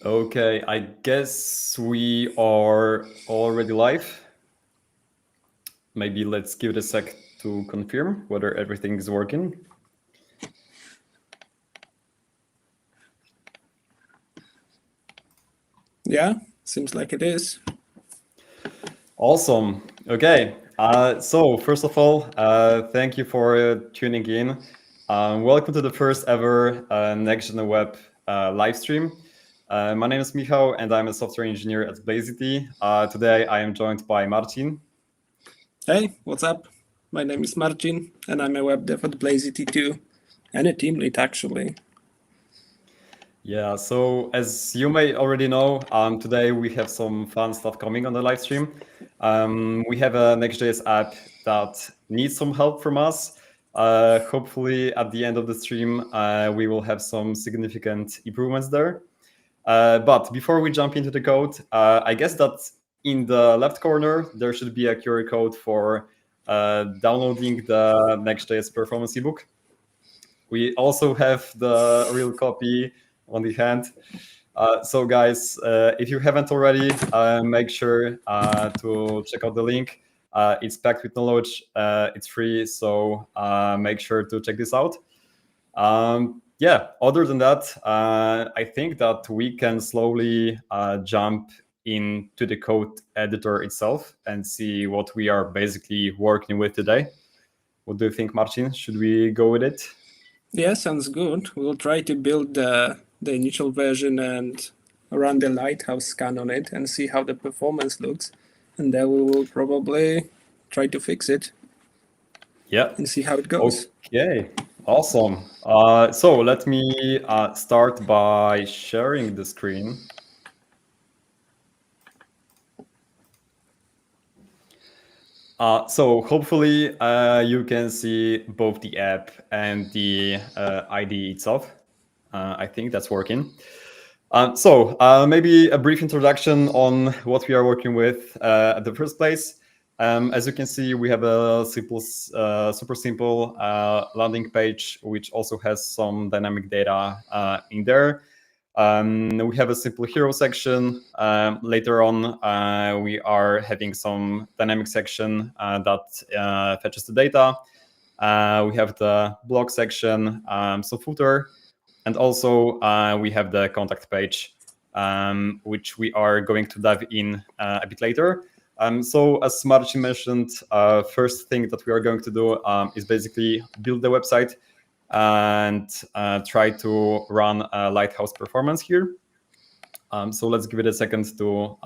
Okay, I guess we are already live. Maybe let's give it a sec to confirm whether everything is working. Yeah, seems like it is. Awesome. Okay. So first of all, thank you for tuning in. Welcome to the first ever Next.js Web live stream. My name is Michał, and I'm a software engineer at Blazity. Today, I am joined by Marcin. Hey, what's up? My name is Marcin, and I'm a web dev at Blazity too, and a team lead actually. Yeah, so as you may already know, today we have some fun stuff coming on the live stream. We have a Next.js app that needs some help from us. Hopefully, at the end of the stream, we will have some significant improvements there. But before we jump into the code, I guess that in the left corner, there should be a QR code for downloading the Next.js Performance Ebook. We also have the real copy on the hand. So guys, if you haven't already, make sure to check out the link. It's packed with knowledge. It's free, so make sure to check this out. Yeah, other than that, I think that we can slowly jump into the code editor itself and see what we are basically working with today. What do you think, Marcin? Should we go with it? Yeah, sounds good. We'll try to build the initial version and run the Lighthouse scan on it and see how the performance looks. And then we will probably try to fix it. Yeah. And see how it goes. Okay, awesome. So let me start by sharing the screen. So hopefully you can see both the app and the ID itself. I think that's working. So maybe a brief introduction on what we are working with at the first place. As you can see, we have a super simple landing page, which also has some dynamic data in there. We have a simple hero section. Later on, we are having some dynamic section that fetches the data. We have the blog section, some footer, and also we have the contact page, which we are going to dive in a bit later. So as Marcin mentioned, first thing that we are going to do is basically build the website and try to run a Lighthouse performance here. So let's give it a second to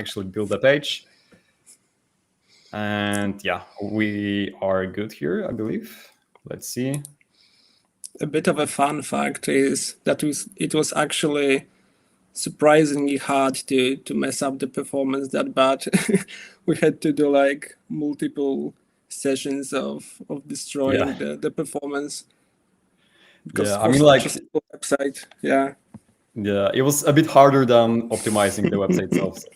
actually build the page. And yeah, we are good here, I believe. Let's see. A bit of a fun fact is that it was actually surprisingly hard to mess up the performance that bad. We had to do like multiple sessions of destroying the performance because Yeah, it I was mean, such a like, simple website. Yeah. yeah, it was a bit harder than optimizing the website itself. So,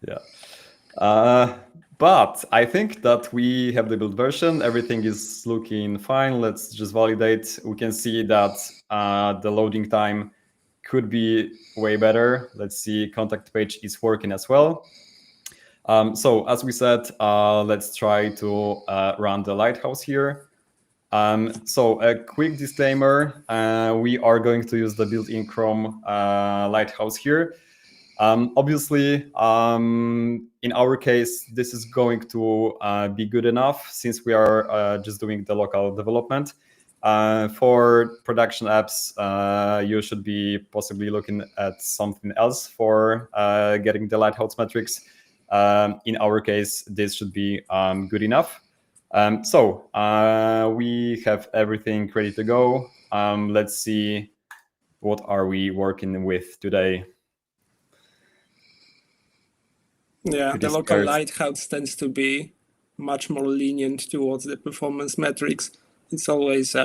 yeah. But I think that we have the build version. Everything is looking fine. Let's just validate. We can see that the loading time could be way better. Let's see, contact page is working as well. So as we said, let's try to run the Lighthouse here. So a quick disclaimer, we are going to use the built-in Chrome Lighthouse here. Obviously, in our case, this is going to be good enough since we are just doing the local development. For production apps, you should be possibly looking at something else for getting the Lighthouse metrics. In our case, this should be good enough. So we have everything ready to go. Let's see, what are we working with today? Yeah, Pretty the local scared. Lighthouse tends to be much more lenient towards the performance metrics. It's always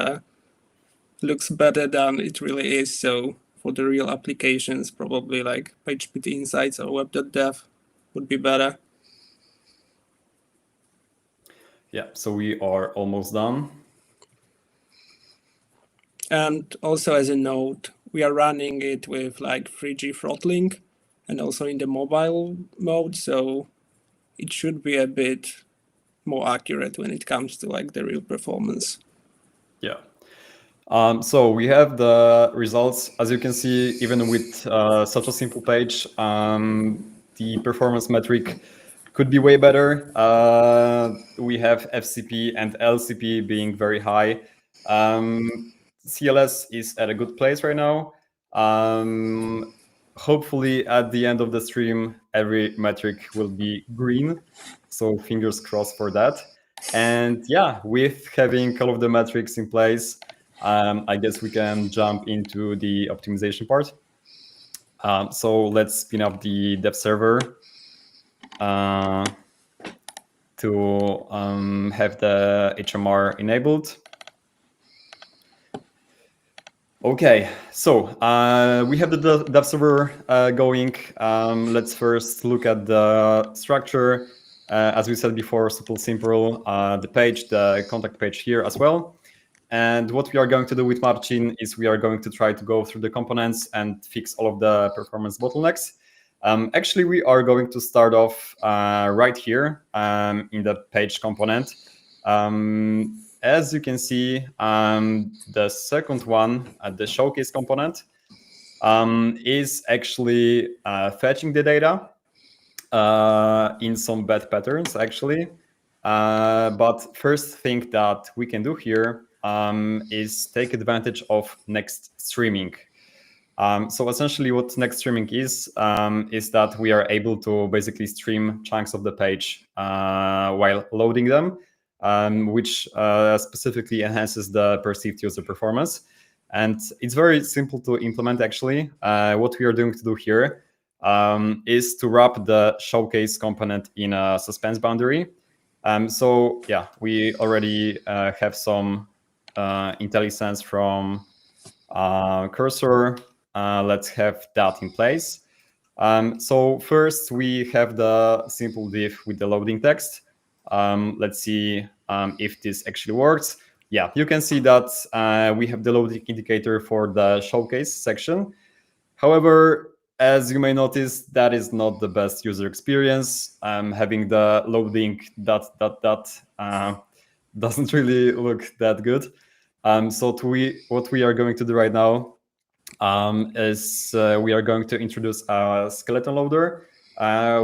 looks better than it really is. So for the real applications, probably like PageSpeed Insights or web.dev would be better. Yeah, so we are almost done. And also as a note, we are running it with like 3G throttling and also in the mobile mode, so it should be a bit more accurate when it comes to like the real performance. Yeah. So we have the results. As you can see, even with such a simple page, the performance metric could be way better. We have FCP and LCP being very high. CLS is at a good place right now. Hopefully, at the end of the stream, every metric will be green. So fingers crossed for that. And yeah, with having all of the metrics in place, I guess we can jump into the optimization part. So let's spin up the dev server to have the HMR enabled. Okay, so we have the dev server going. Let's first look at the structure. As we said before, super simple. The page, the contact page here as well. And what we are going to do with Marcin is we are going to try to go through the components and fix all of the performance bottlenecks. Actually, we are going to start off right here in the page component. As you can see, the second one, the showcase component, is actually fetching the data in some bad patterns, actually. But first thing that we can do here is take advantage of next streaming. So essentially what next streaming is that we are able to basically stream chunks of the page while loading them, which specifically enhances the perceived user performance. And it's very simple to implement, actually. What we are going to do here is to wrap the showcase component in a suspense boundary. So yeah, we already have some IntelliSense from cursor. Let's have that in place. So first we have the simple div with the loading text. Let's see if this actually works. Yeah, you can see that we have the loading indicator for the showcase section. However, as you may notice, that is not the best user experience. Having the loading ... doesn't really look that good. So what we are going to do right now is we are going to introduce a skeleton loader,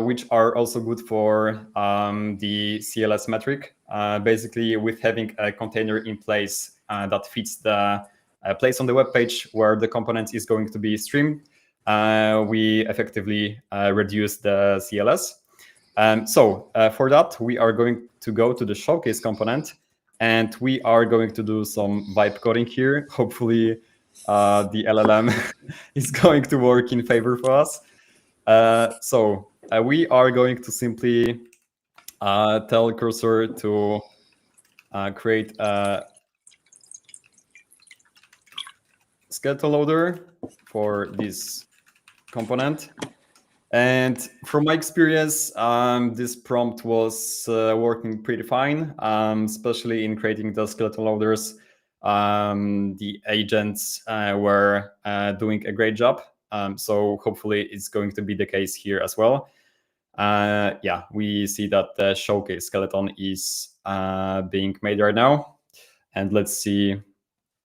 which are also good for the CLS metric. Basically, with having a container in place that fits the place on the web page where the component is going to be streamed, we effectively reduce the CLS. So for that, we are going to go to the showcase component, and we are going to do some vibe coding here. Hopefully, the LLM is going to work in favor for us. So we are going to simply tell cursor to create a skeleton loader for this component. And from my experience, this prompt was working pretty fine, especially in creating the skeleton loaders. The agents were doing a great job. So hopefully it's going to be the case here as well. Yeah, we see that the showcase skeleton is being made right now. And let's see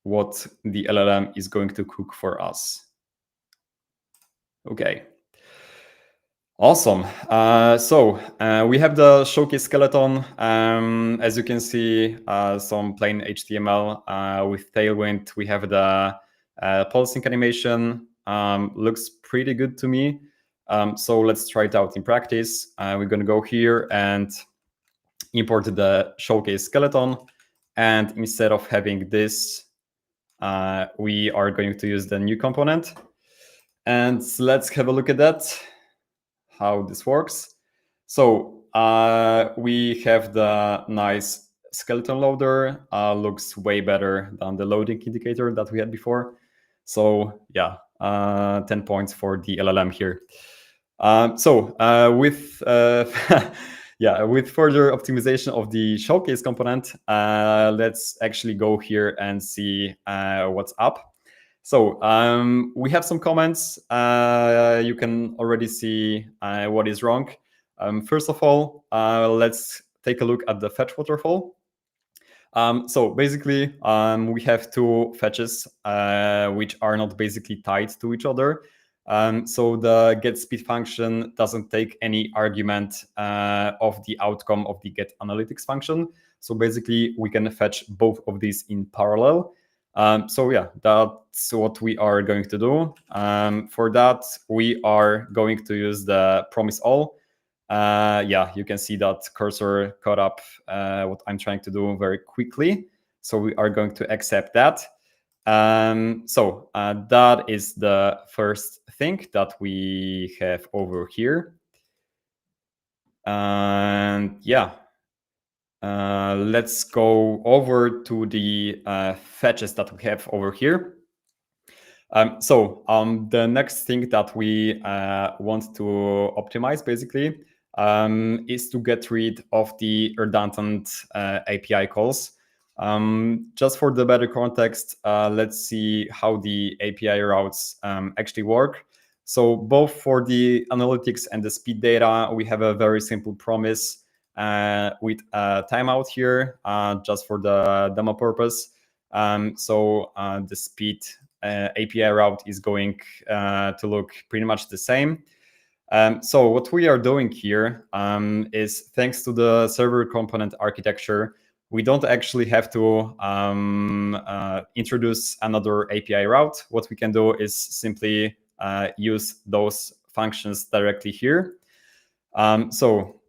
what the LLM is going to cook for us. Okay. Awesome. So we have the showcase skeleton. As you can see, some plain HTML with Tailwind. We have the pulsing animation. Looks pretty good to me. So let's try it out in practice. We're going to go here and import the showcase skeleton. And instead of having this, we are going to use the new component. And let's have a look at that, how this works. So we have the nice skeleton loader. Looks way better than the loading indicator that we had before. So yeah, 10 points for the LLM here. So with yeah, with further optimization of the showcase component, let's actually go here and see what's up. So we have some comments. You can already see what is wrong. First of all, let's take a look at the fetch waterfall. So basically, we have two fetches which are not basically tied to each other. So the get speed function doesn't take any argument of the outcome of the get analytics function. So basically, we can fetch both of these in parallel. So yeah, that's what we are going to do. For that, we are going to use the promise all. Yeah, you can see that cursor caught up what I'm trying to do very quickly. So we are going to accept that. So that is the first thing that we have over here. And yeah, let's go over to the fetches that we have over here. So the next thing that we want to optimize basically is to get rid of the redundant API calls. Just for the better context, let's see how the API routes actually work. So both for the analytics and the speed data, we have a very simple promise with a timeout here, just for the demo purpose. So the speed API route is going to look pretty much the same. So what we are doing here is, thanks to the server component architecture, we don't actually have to introduce another API route. What we can do is simply use those functions directly here. So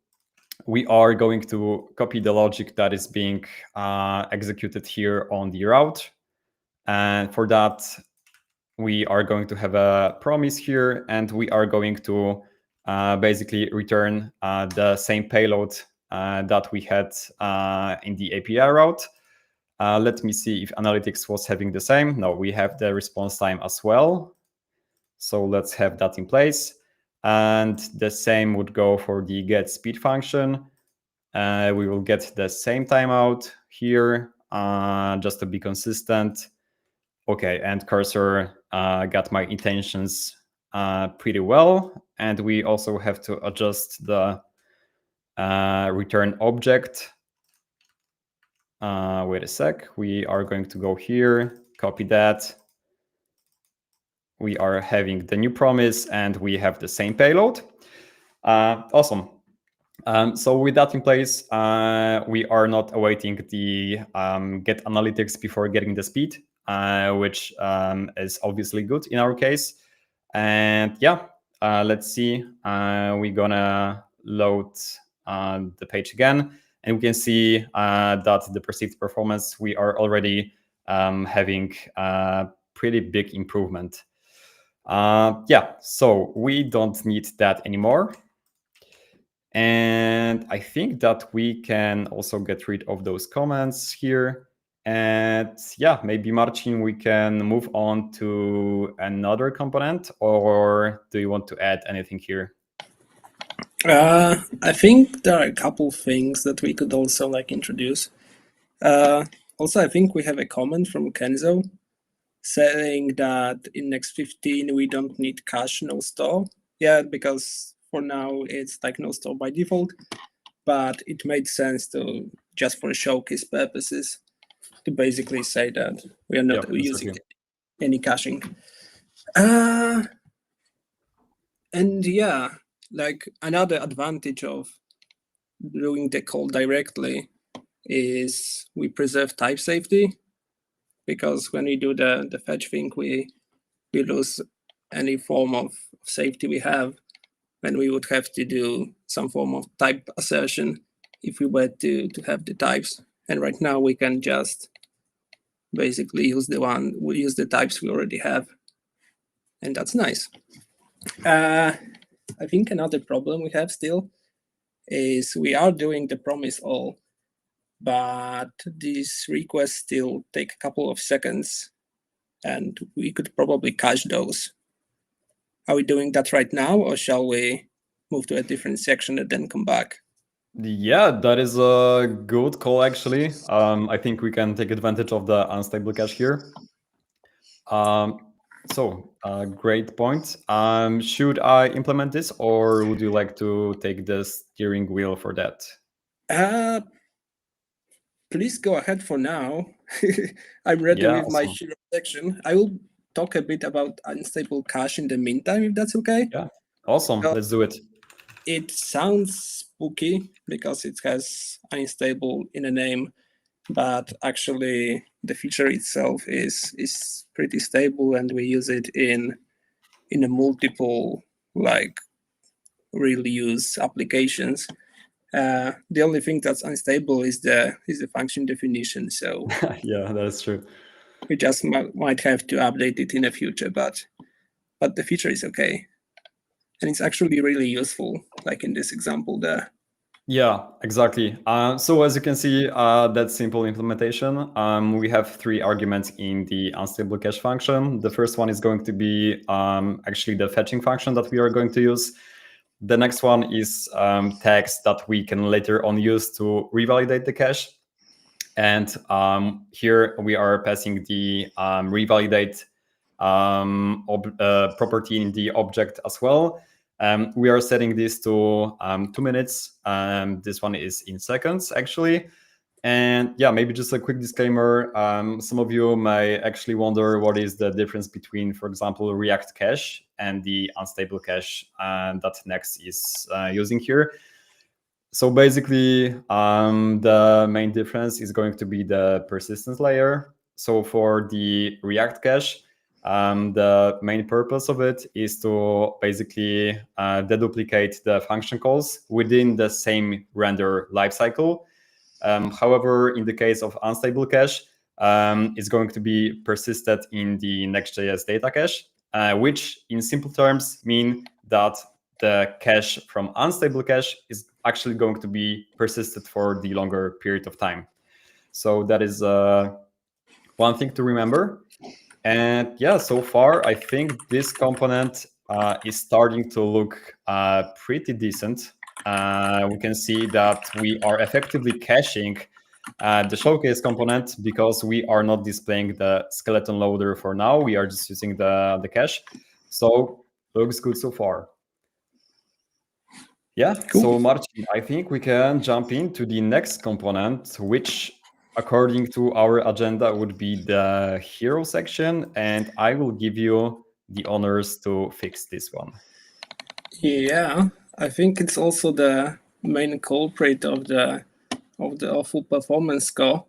we are going to copy the logic that is being executed here on the route. And for that, we are going to have a promise here, and we are going to basically return the same payload that we had in the API route. Let me see if analytics was having the same. No, we have the response time as well. So let's have that in place. And the same would go for the get speed function. We will get the same timeout here, just to be consistent. Okay, and cursor got my intentions pretty well. And we also have to adjust the return object. Wait a sec. We are going to go here, copy that. We are having the new promise, and we have the same payload. Awesome. So with that in place, we are not awaiting the get analytics before getting the speed, which is obviously good in our case. And yeah, let's see. We're gonna load the page again, and we can see that the perceived performance, we are already having a pretty big improvement. Yeah, so we don't need that anymore. And I think that we can also get rid of those comments here. And yeah, maybe Marcin, we can move on to another component, or do you want to add anything here? I think there are a couple things that we could also introduce. Also, I think we have a comment from Kenzo saying that in Next.15 we don't need cache no store. Yeah, because for now it's no store by default, but it made sense to, just for showcase purposes, to basically say that we are not using any caching. And yeah, another advantage of doing the call directly is we preserve type safety, because when we do the fetch thing, we lose any form of safety we have when we would have to do some form of type assertion if we were to have the types. And right now we can just basically use the types we already have. And that's nice. I think another problem we have still is we are doing the promise all, but these requests still take a couple of seconds, and we could probably cache those. Are we doing that right now, or shall we move to a different section and then come back? Yeah, that is a good call, actually. I think we can take advantage of the unstable cache here. Great point. Should I implement this, or would you like to take the steering wheel for that? Please go ahead for now. I'm ready Yeah, with my awesome. hero section. I will talk a bit about unstable cache in the meantime, if that's okay. Yeah, awesome. Let's do it. It sounds spooky because it has unstable in the name, but actually the feature itself is pretty stable, and we use it in a multiple like real use applications. The only thing that's unstable is the function definition. So Yeah, that is true. we just might have to update it in the future, but the feature is okay, and it's actually really useful, like in this example there. Yeah, exactly. So as you can see, that simple implementation, we have 3 arguments in the unstable cache function. The first one is going to be actually the fetching function that we are going to use. The next one is text that we can later on use to revalidate the cache. And here we are passing the revalidate property in the object as well. We are setting this to 2 minutes. This one is in seconds, actually. And yeah, maybe just a quick disclaimer. Some of you may actually wonder what is the difference between, for example, React cache and the unstable cache that Next is using here. So basically, the main difference is going to be the persistence layer. So for the React cache, the main purpose of it is to basically deduplicate the function calls within the same render lifecycle. However, in the case of unstable cache, it's going to be persisted in the Next.js data cache, which in simple terms mean that the cache from unstable cache is actually going to be persisted for the longer period of time. So that is one thing to remember. And yeah, so far, I think this component is starting to look pretty decent. We can see that we are effectively caching the showcase component because we are not displaying the skeleton loader for now. We are just using the cache. So looks good so far. Yeah, Cool. so Marcin, I think we can jump into the next component, which according to our agenda would be the hero section, and I will give you the honors to fix this one. Yeah, I think it's also the main culprit of the awful performance score.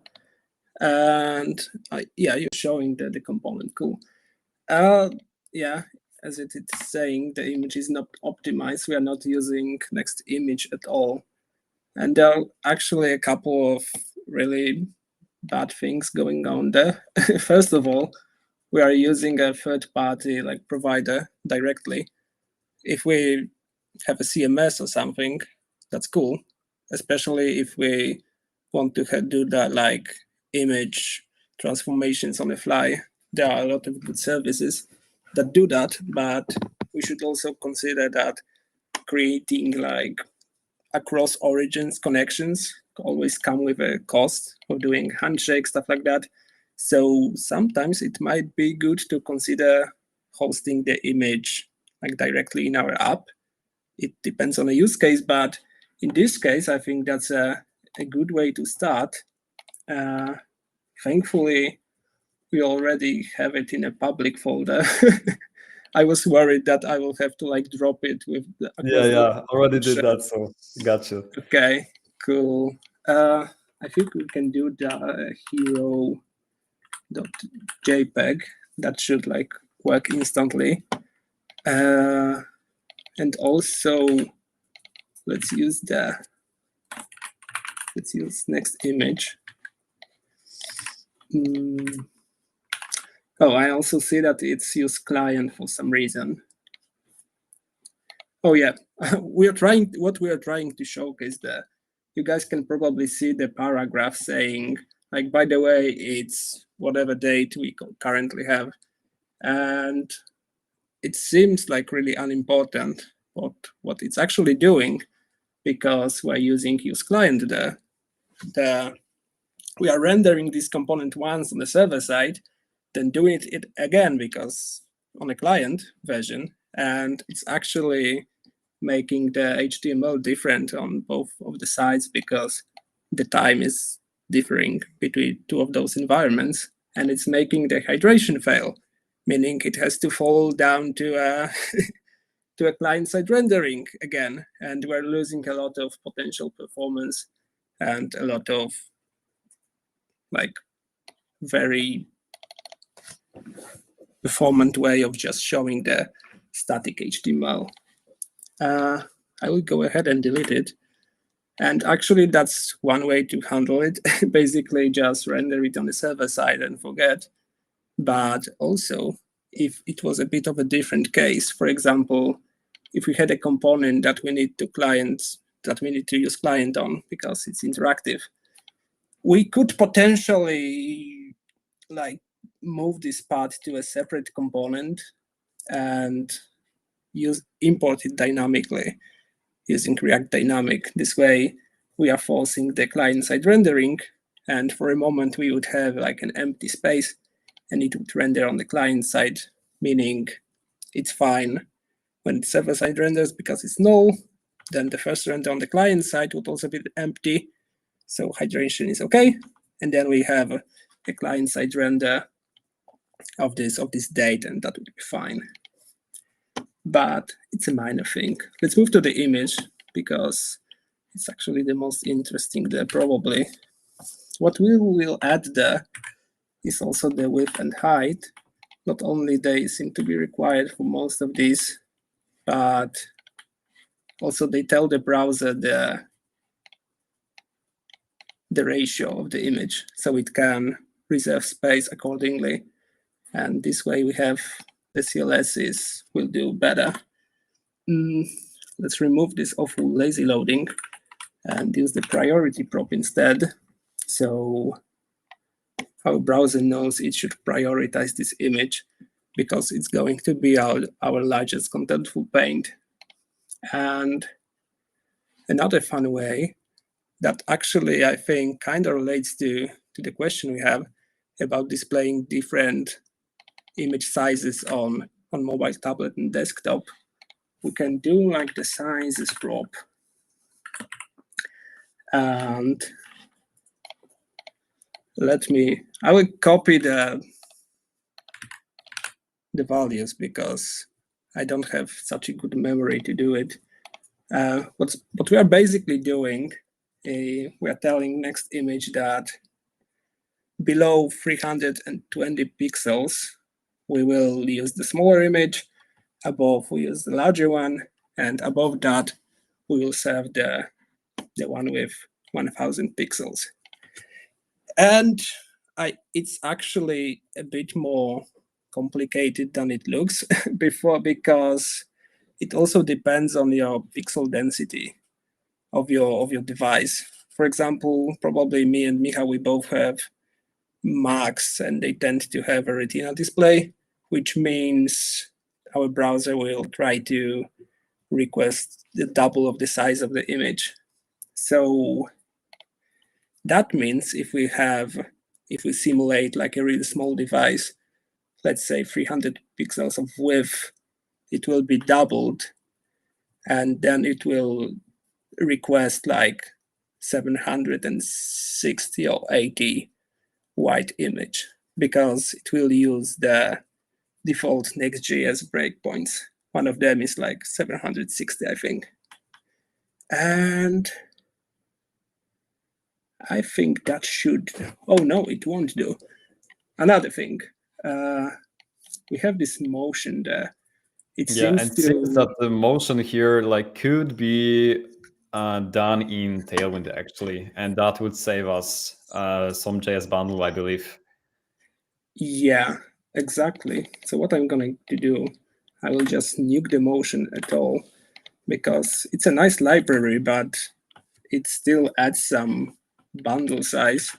And yeah, you're showing the component. Cool. Yeah, as it is saying, the image is not optimized. We are not using next image at all. And there are actually a couple of really bad things going on there. First of all, we are using a third-party like provider directly. If we have a CMS or something, that's cool, especially if we want to do that like image transformations on the fly. There are a lot of good services that do that, but we should also consider that creating like across origins connections always come with a cost of doing handshake, stuff like that. So sometimes it might be good to consider hosting the image like directly in our app. It depends on the use case, but in this case, I think that's a good way to start. Thankfully, we already have it in a public folder. I was worried that I will have to like drop it with the Yeah, already did that, so gotcha. Okay, cool. I think we can do the hero.jpg. That should like work instantly. And also, let's use next image. Oh, I also see that it's use client for some reason. Oh yeah, what we are trying to showcase there. You guys can probably see the paragraph saying, like, by the way, it's whatever date we currently have. And it seems like really unimportant what it's actually doing, because we're using use client there. We are rendering this component once on the server side. then doing it again because on a client version, and it's actually making the HTML different on both of the sides because the time is differing between two of those environments, and it's making the hydration fail, meaning it has to fall down to a to a client-side rendering again, and we're losing a lot of potential performance and a lot of like very performant way of just showing the static HTML. I will go ahead and delete it. And actually, that's one way to handle it. Basically, just render it on the server side and forget. But also, if it was a bit of a different case, for example, if we had a component that we need to use client on because it's interactive, we could potentially like move this part to a separate component and import it dynamically using React Dynamic. This way, we are forcing the client-side rendering, and for a moment, we would have like an empty space, and it would render on the client side, meaning it's fine when server-side renders because it's null. Then the first render on the client side would also be empty, so hydration is okay. And then we have a client-side render of this date, and that would be fine. But it's a minor thing. Let's move to the image because it's actually the most interesting there probably. What we will add there is also the width and height. Not only they seem to be required for most of these, but also they tell the browser the ratio of the image so it can reserve space accordingly. And this way we have the CLS will do better. Let's remove this awful lazy loading and use the priority prop instead. So our browser knows it should prioritize this image because it's going to be our largest contentful paint. And another fun way that actually I think kind of relates to the question we have about displaying different image sizes on mobile, tablet, and desktop. We can do like the sizes prop. And I will copy the values because I don't have such a good memory to do it. What we are basically doing, we are telling next image that below 320 pixels, we will use the smaller image, above we use the larger one, and above that, we will serve the one with 1000 pixels. And it's actually a bit more complicated than it looks before because it also depends on your pixel density of your device. For example, probably me and Micha, we both have Macs and they tend to have a Retina display, which means our browser will try to request the double of the size of the image. So that means if we simulate like a really small device, let's say 300 pixels of width, it will be doubled, and then it will request like 760 or 80 wide image because it will use the default Next.js breakpoints. One of them is like 760, I think. And I think that should, oh no, it won't do. Another thing, we have this motion there. It seems that the motion here like could be done in Tailwind actually, and that would save us some JS bundle, I believe. Yeah, exactly. So what I'm going to do, I will just nuke the motion at all because it's a nice library, but it still adds some bundle size,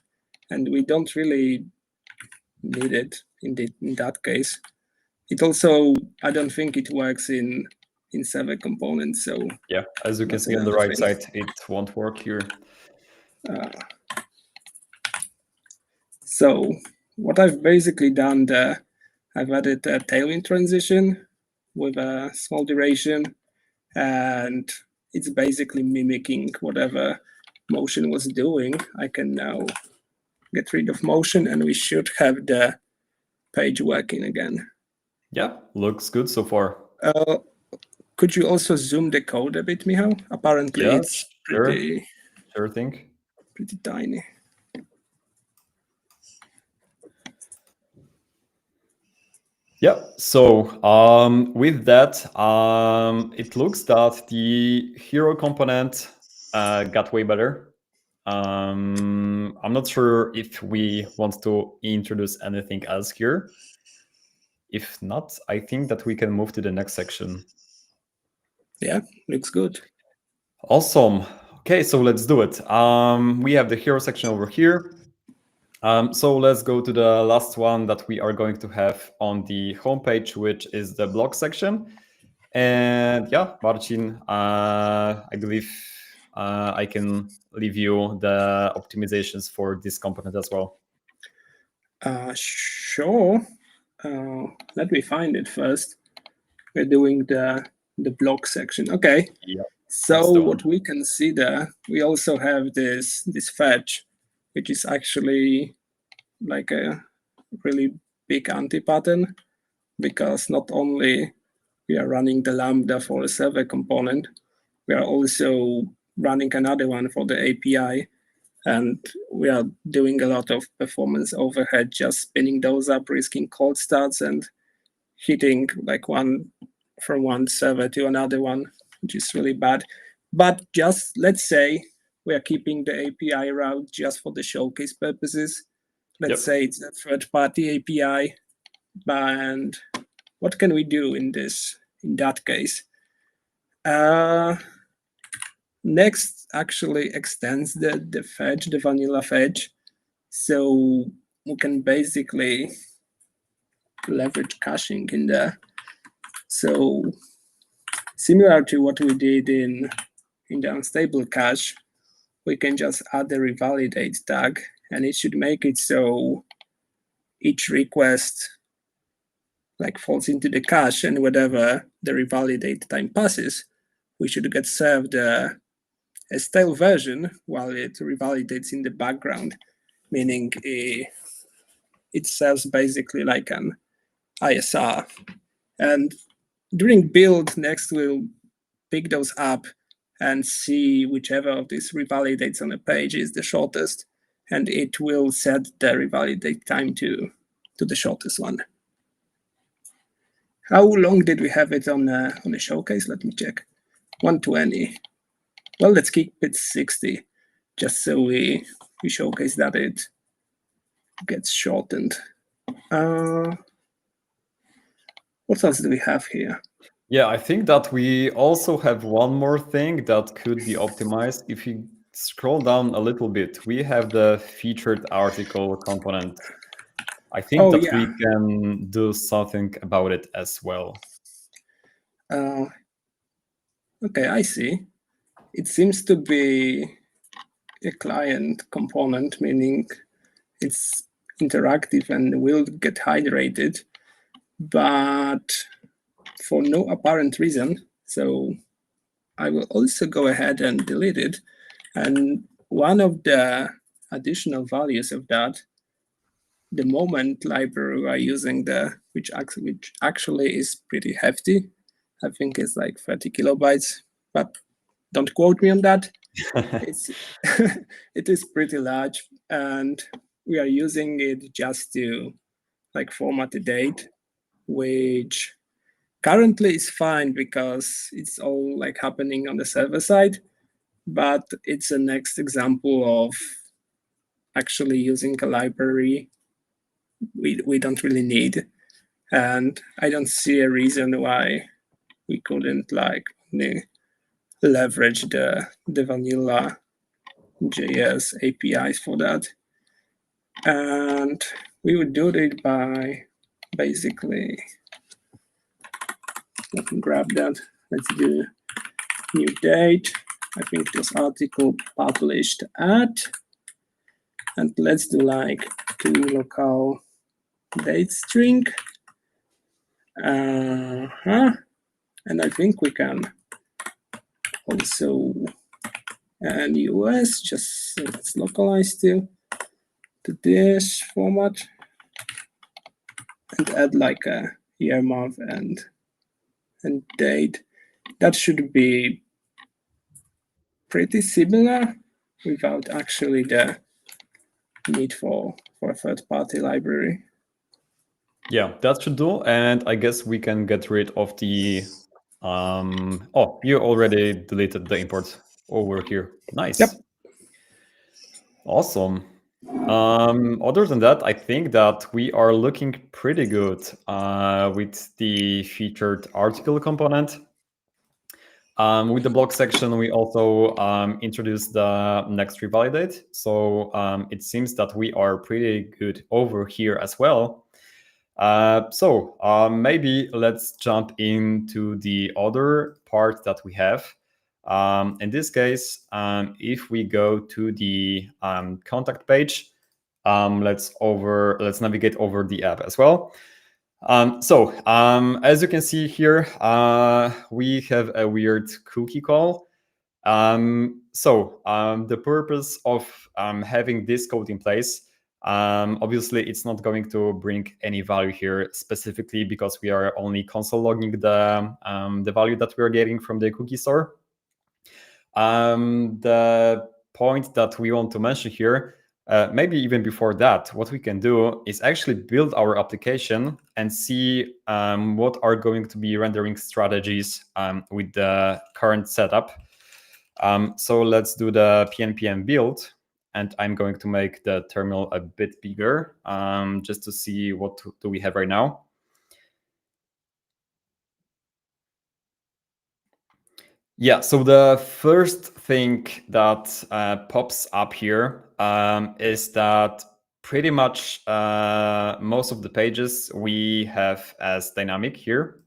and we don't really need it in that case. It also, I don't think it works in server components. So yeah, as you can see on the right side, it won't work here. So what I've basically done there, I've added a tailwind transition with a small duration, and it's basically mimicking whatever motion was doing. I can now get rid of motion, and we should have the page working again. Yeah, looks good so far. Could you also zoom the code a bit, Michał? Apparently, Yeah, it's pretty sure thing. pretty tiny. Yeah, so with that, it looks that the hero component got way better. I'm not sure if we want to introduce anything else here. If not, I think that we can move to the next section. Yeah, looks good. Awesome. Okay, so let's do it. We have the hero section over here. So let's go to the last one that we are going to have on the homepage, which is the blog section. And yeah, Marcin, I believe I can leave you the optimizations for this component as well. Sure. Let me find it first. We're doing the blog section. Okay. Yeah, so what we can see there, we also have this fetch, which is actually like a really big anti-pattern, because not only we are running the Lambda for a server component, we are also running another one for the API. And we are doing a lot of performance overhead, just spinning those up, risking cold starts and hitting like from one server to another one, which is really bad. But just let's say we are keeping the API route just for the showcase purposes. Let's say it's a third-party API. And what can we do in that case? Next actually extends the fetch, the vanilla fetch. So we can basically leverage caching in there. So similar to what we did in the unstable cache, we can just add the revalidate tag, and it should make it so each request like falls into the cache, and whenever the revalidate time passes, we should get served a stale version while it revalidates in the background, meaning it serves basically like an ISR. And during build, Next will pick those up and see whichever of these revalidates on a page is the shortest, and it will set the revalidate time to the shortest one. How long did we have it on the showcase? Let me check. 120. Well, let's keep it 60, just so we showcase that it gets shortened. What else do we have here? Yeah, I think that we also have one more thing that could be optimized. If you scroll down a little bit, we have the featured article component. I think that we can do something about it as well. Okay, I see. It seems to be a client component, meaning it's interactive and will get hydrated, but for no apparent reason. So I will also go ahead and delete it. And one of the additional values of that, the moment library we are using there, which actually is pretty hefty. I think it's like 30 kilobytes, but don't quote me on that. It is pretty large, and we are using it just to like format the date, which currently is fine because it's all like happening on the server side, but it's a next example of actually using a library we don't really need. And I don't see a reason why we couldn't like leverage the vanilla JS APIs for that. And we would do it by basically, let me grab that. Let's do new date. I think this article published at, and let's do like to local date string. And I think we can also add US, just let's localize to this format and add like a year, month, and date. That should be pretty similar without actually the need for a third-party library. Yeah, that should do. And I guess we can get rid of the oh, you already deleted the import over here. Nice. Yep. Awesome. Other than that, I think that we are looking pretty good with the featured article component. With the blog section, we also introduced the next revalidate. So it seems that we are pretty good over here as well. So maybe let's jump into the other part that we have. In this case, if we go to the contact page, let's navigate over the app as well. So as you can see here, we have a weird cookie call. The purpose of having this code in place, obviously it's not going to bring any value here specifically because we are only console logging the value that we are getting from the cookie store. The point that we want to mention here, maybe even before that, what we can do is actually build our application and see what are going to be rendering strategies with the current setup. So let's do the pnpm build, and I'm going to make the terminal a bit bigger just to see what do we have right now. Yeah, so the first thing that pops up here is that pretty much most of the pages we have as dynamic here.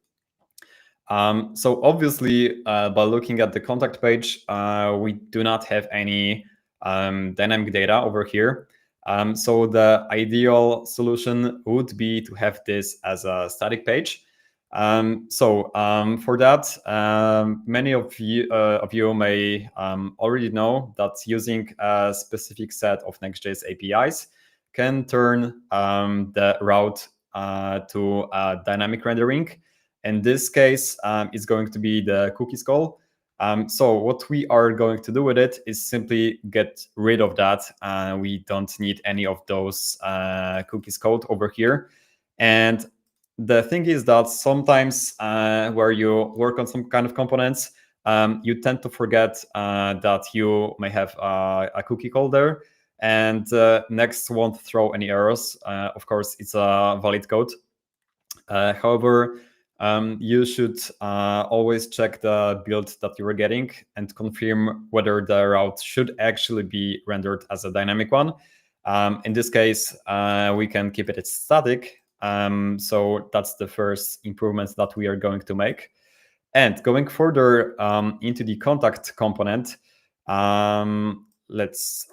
So obviously, by looking at the contact page, we do not have any dynamic data over here. So the ideal solution would be to have this as a static page. For that, many of you may already know that using a specific set of Next.js APIs can turn the route to dynamic rendering. In this case, it's going to be the cookies call. So what we are going to do with it is simply get rid of that. We don't need any of those cookies code over here. And the thing is that sometimes where you work on some kind of components, you tend to forget that you may have a cookie call there. And Next won't throw any errors. Of course, it's a valid code. However, you should always check the build that you are getting and confirm whether the route should actually be rendered as a dynamic one. In this case, we can keep it static. So that's the first improvement that we are going to make. And going further into the contact component, let's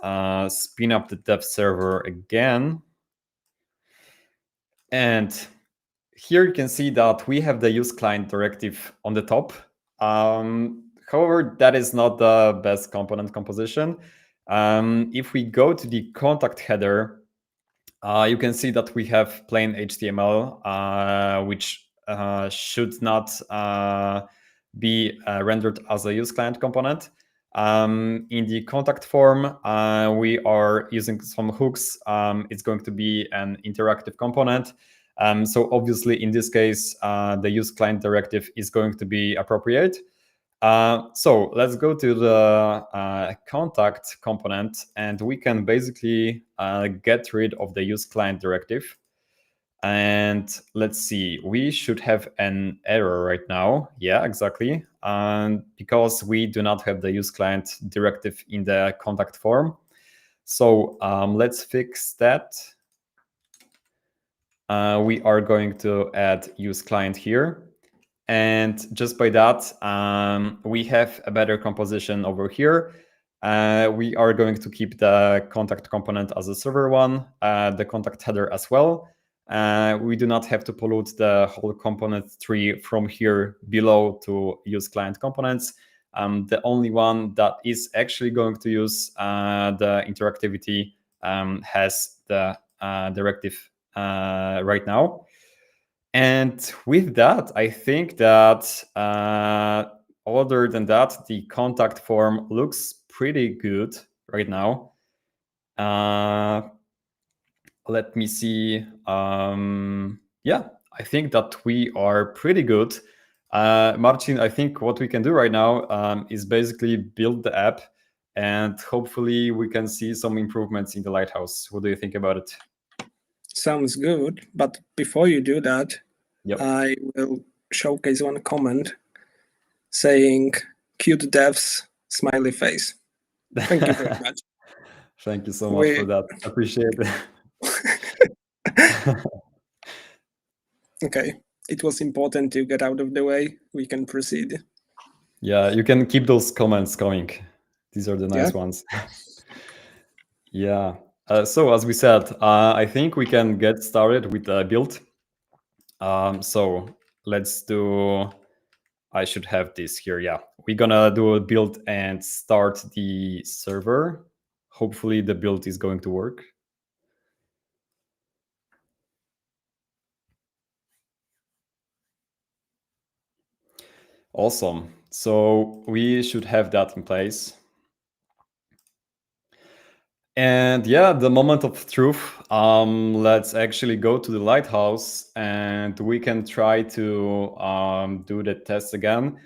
spin up the dev server again. And here you can see that we have the use client directive on the top. However, that is not the best component composition. If we go to the contact header, you can see that we have plain HTML, which should not be rendered as a use client component. In the contact form, we are using some hooks. It's going to be an interactive component. So obviously, in this case, the use client directive is going to be appropriate. So let's go to the contact component, and we can basically get rid of the use client directive. And let's see, we should have an error right now. Yeah, exactly. Because we do not have the use client directive in the contact form. So let's fix that. We are going to add use client here. And just by that, we have a better composition over here. We are going to keep the contact component as a server one, the contact header as well. we do not have to pollute the whole component tree from here below to use client components. The only one that is actually going to use the interactivity has the directive right now. And with that, I think that other than that, the contact form looks pretty good right now. Let me see. Yeah, I think that we are pretty good. Marcin, I think what we can do right now is basically build the app, and hopefully we can see some improvements in the Lighthouse. What do you think about it? Sounds good. But before you do that, Yep. I will showcase one comment saying cute devs smiley face. Thank you very much. Thank you so much for that. Appreciate it. Okay, it was important to get out of the way. We can proceed. Yeah, you can keep those comments coming. These are the nice ones. Yeah. So as we said, I think we can get started with the build. So let's do, I should have this here. Yeah, we're gonna do a build and start the server. Hopefully the build is going to work. Awesome. So we should have that in place. And yeah, the moment of truth. Let's actually go to the Lighthouse and we can try to do the test again.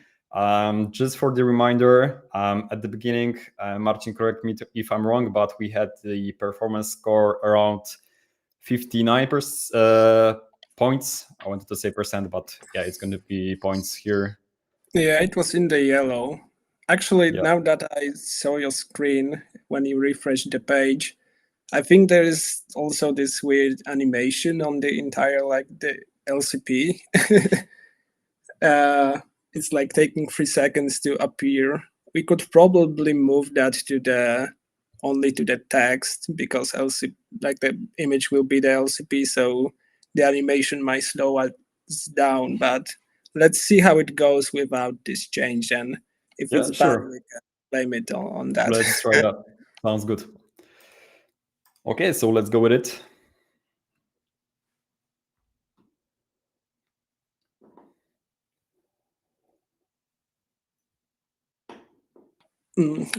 Just for the reminder, at the beginning, Marcin, correct me if I'm wrong, but we had the performance score around 59 points. I wanted to say percent, but yeah, it's going to be points here. Yeah, it was in the yellow. Actually, Yeah. now that I saw your screen, when you refresh the page, I think there is also this weird animation on the entire, like the LCP. It's like taking 3 seconds to appear. We could probably move that to the only to the text because LCP, like the image will be the LCP, so the animation might slow us down. But let's see how it goes without this change, and if Yeah, it's bad, sure. we can blame it on that. Let's try that. Sounds good. Okay, so let's go with it.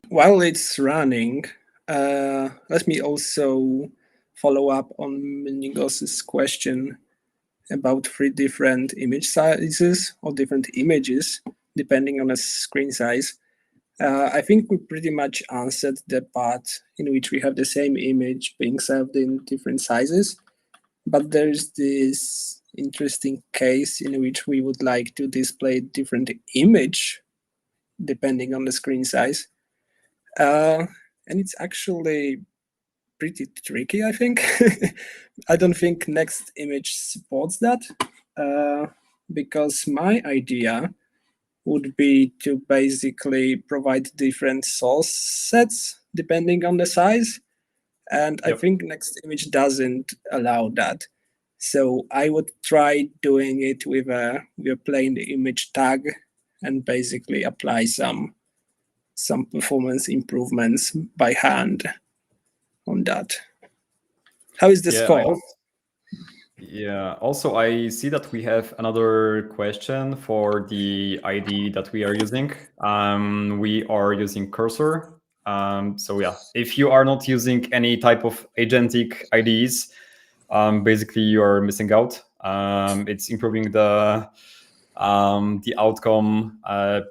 While it's running, let me also follow up on Minigos's question about 3 different image sizes or different images, depending on the screen size. I think we pretty much answered the part in which we have the same image being served in different sizes. But there's this interesting case in which we would like to display different image depending on the screen size. And it's actually pretty tricky, I think. I don't think Next image supports that because my idea would be to basically provide different source sets depending on the size. And I think Next image doesn't allow that. So I would try doing it with a plain image tag and basically apply some performance improvements by hand on that. How is the score? Yeah, also I see that we have another question for the ID that we are using. We are using cursor. So yeah, if you are not using any type of agentic IDs, basically you are missing out. It's improving the outcome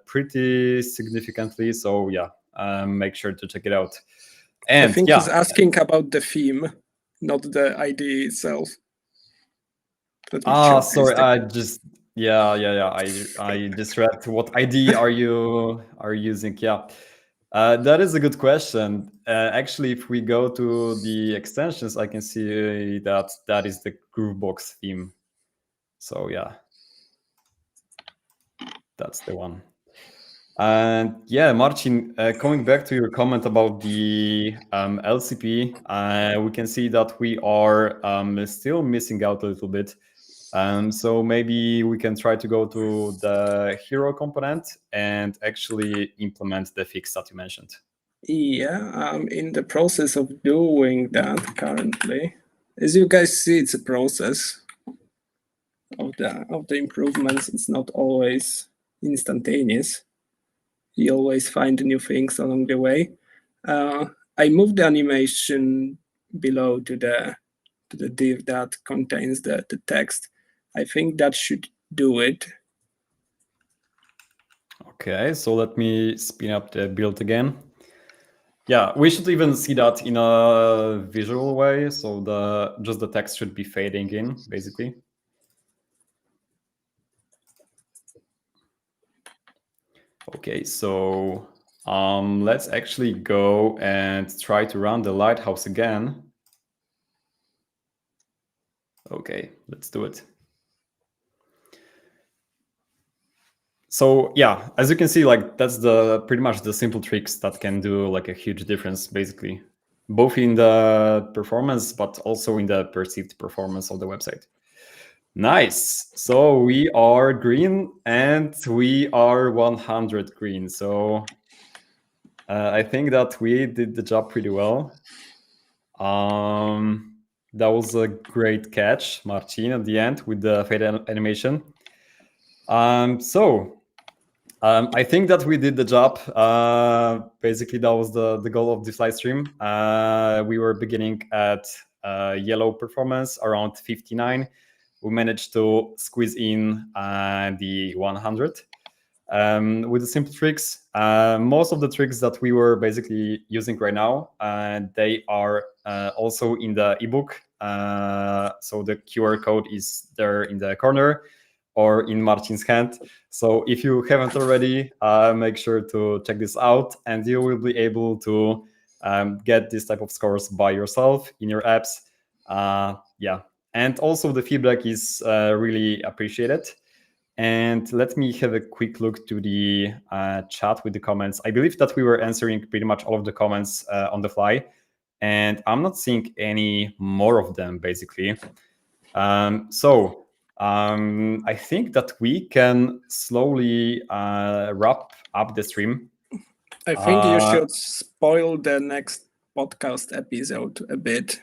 pretty significantly. So yeah, make sure to check it out. And I think yeah, he's asking about the theme, not the ID itself. Sorry, I just I just read what ID are you using? Yeah. That is a good question. Actually, if we go to the extensions, I can see that that is the Groovebox theme. So yeah, that's the one. And yeah, Marcin, coming back to your comment about the LCP, we can see that we are still missing out a little bit. So maybe we can try to go to the hero component and actually implement the fix that you mentioned. Yeah, I'm in the process of doing that currently. As you guys see, it's a process of the improvements. It's not always instantaneous. You always find new things along the way. I moved the animation below to the div that contains the text. I think that should do it. Okay, so let me spin up the build again. Yeah, we should even see that in a visual way. So just the text should be fading in, basically. Okay, so let's actually go and try to run the lighthouse again. Okay, let's do it. So yeah, as you can see, like that's pretty much the simple tricks that can do like a huge difference, basically, both in the performance, but also in the perceived performance of the website. Nice. So we are green and we are 100 green. So I think that we did the job pretty well. That was a great catch, Marcin, at the end with the fade animation. I think that we did the job. Basically, that was the goal of this live stream. We were beginning at yellow performance around 59. We managed to squeeze in the 100 with the simple tricks. Most of the tricks that we were basically using right now, they are also in the ebook. So the QR code is there in the corner or in Marcin's hand. So if you haven't already, make sure to check this out, and you will be able to get this type of scores by yourself in your apps. Yeah, and also the feedback is really appreciated. And let me have a quick look to the chat with the comments. I believe that we were answering pretty much all of the comments on the fly, and I'm not seeing any more of them, basically. I think that we can slowly wrap up the stream. I think you should spoil the next podcast episode a bit.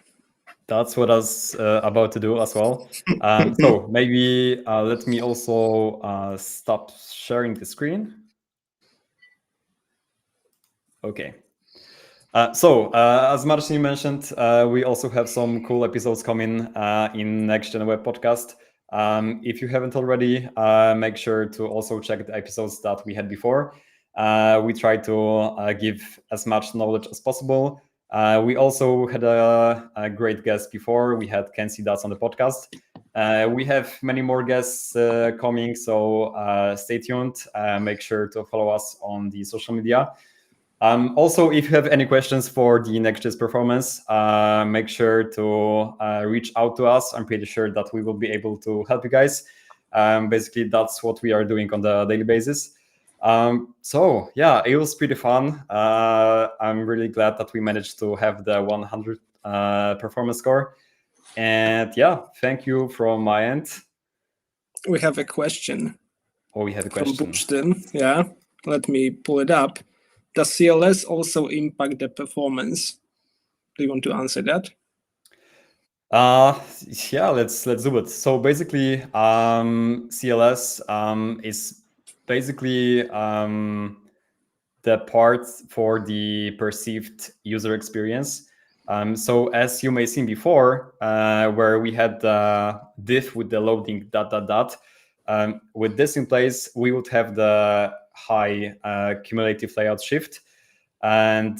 That's what I was about to do as well. So maybe let me also stop sharing the screen. Okay. As Marcin mentioned, we also have some cool episodes coming in Next Gen Web Podcast. If you haven't already, make sure to also check the episodes that we had before. We try to give as much knowledge as possible. We also had a great guest before. We had Kenzie Dutz on the podcast. We have many more guests coming, so stay tuned. Make sure to follow us on the social media. Also, if you have any questions for the Next.js Performance, make sure to reach out to us. I'm pretty sure that we will be able to help you guys. Basically, that's what we are doing on the daily basis. Yeah, it was pretty fun. I'm really glad that we managed to have the 100 performance score. And yeah, thank you from my end. We have a question. Oh, we have a question. From Bushton. Yeah, let me pull it up. Does CLS also impact the performance? Do you want to answer that? Yeah, let's do it. So basically, CLS is basically the part for the perceived user experience. So as you may have seen before, where we had the div with the loading ... with this in place, we would have the high cumulative layout shift. And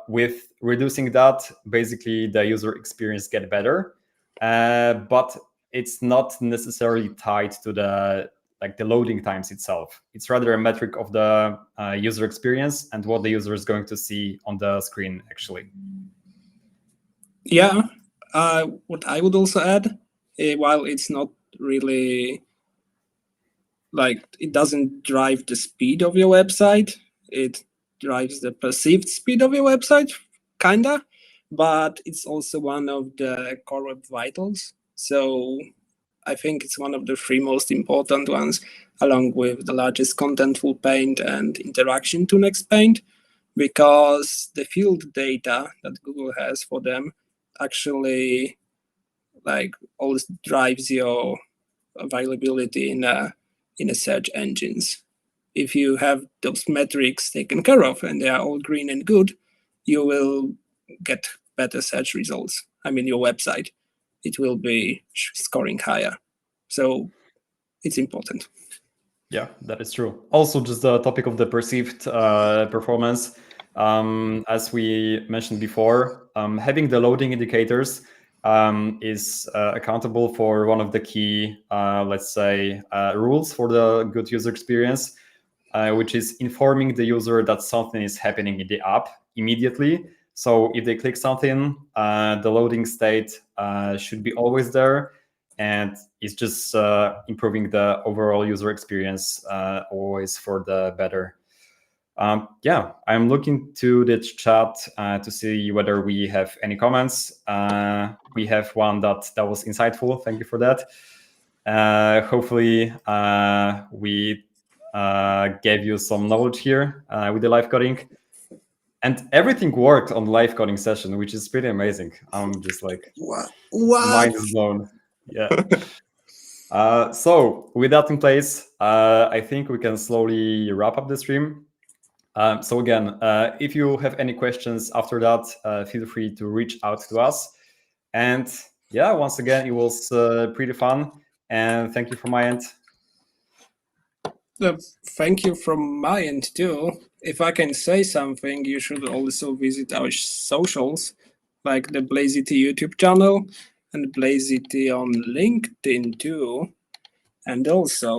with reducing that, basically the user experience get better, but it's not necessarily tied to the loading times itself. It's rather a metric of the user experience and what the user is going to see on the screen, actually. Yeah, what I would also add, while it's not really like it doesn't drive the speed of your website. It drives the perceived speed of your website, kinda, but it's also one of the core web vitals. So I think it's one of the three most important ones, along with the largest contentful paint and interaction to Next Paint, because the field data that Google has for them actually like always drives your availability in a search engines. If you have those metrics taken care of and they are all green and good, you will get better search results. I mean, your website, it will be scoring higher. So it's important. Yeah, that is true. Also, just the topic of the perceived performance. As we mentioned before, having the loading indicators is accountable for one of the key, let's say, rules for the good user experience, which is informing the user that something is happening in the app immediately. So if they click something, the loading state should be always there. And it's just improving the overall user experience always for the better. Yeah, I'm looking to the chat to see whether we have any comments. We have one that was insightful. Thank you for that. Hopefully, we gave you some knowledge here with the live coding. And everything worked on the live coding session, which is pretty amazing. I'm just like, What? mind is blown. Yeah. So with that in place, I think we can slowly wrap up the stream. So again, if you have any questions after that, feel free to reach out to us. And yeah, once again, it was pretty fun. And thank you from my end. Thank you from my end too. If I can say something, you should also visit our socials, like the Blazity YouTube channel and Blazity on LinkedIn too. And also,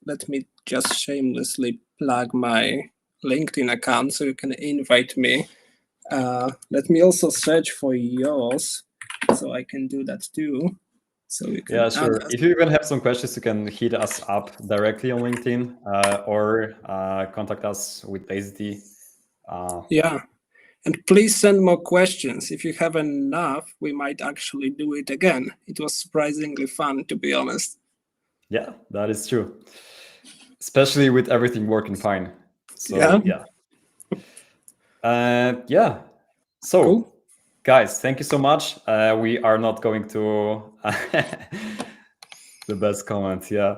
let me just shamelessly plug my LinkedIn account so you can invite me. Let me also search for yours so I can do that too. So you can Yeah, sure. If you even have some questions, you can hit us up directly on LinkedIn or contact us with Blazity. Yeah. And please send more questions. If you have enough, we might actually do it again. It was surprisingly fun, to be honest. Yeah, that is true. Especially with everything working fine. So yeah. Yeah. So Cool. guys, thank you so much. We are not going to the best comment. Yeah.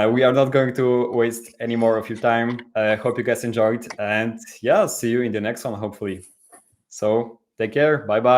We are not going to waste any more of your time. Hope you guys enjoyed. And yeah, see you in the next one, hopefully. So take care. Bye-bye.